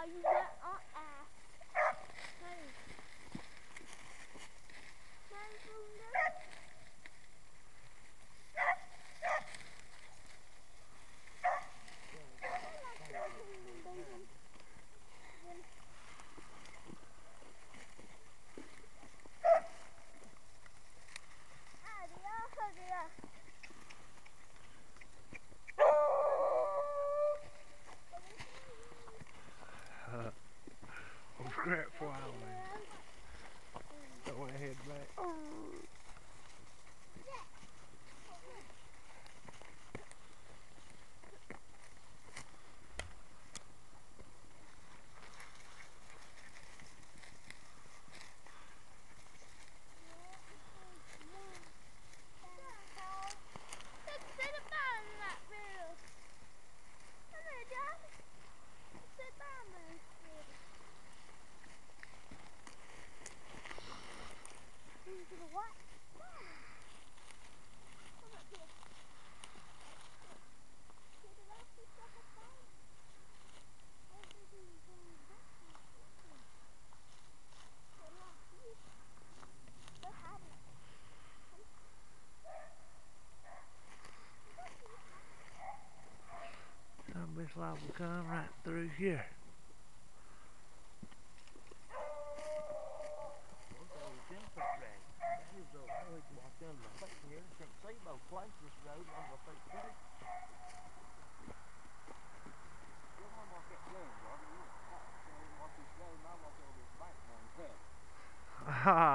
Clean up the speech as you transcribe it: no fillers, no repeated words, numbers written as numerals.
you let on ass. Hey. Hey, Bunda. I'm scrap flying. Don't want to head back. Some bitch liable to come right through here. Ah.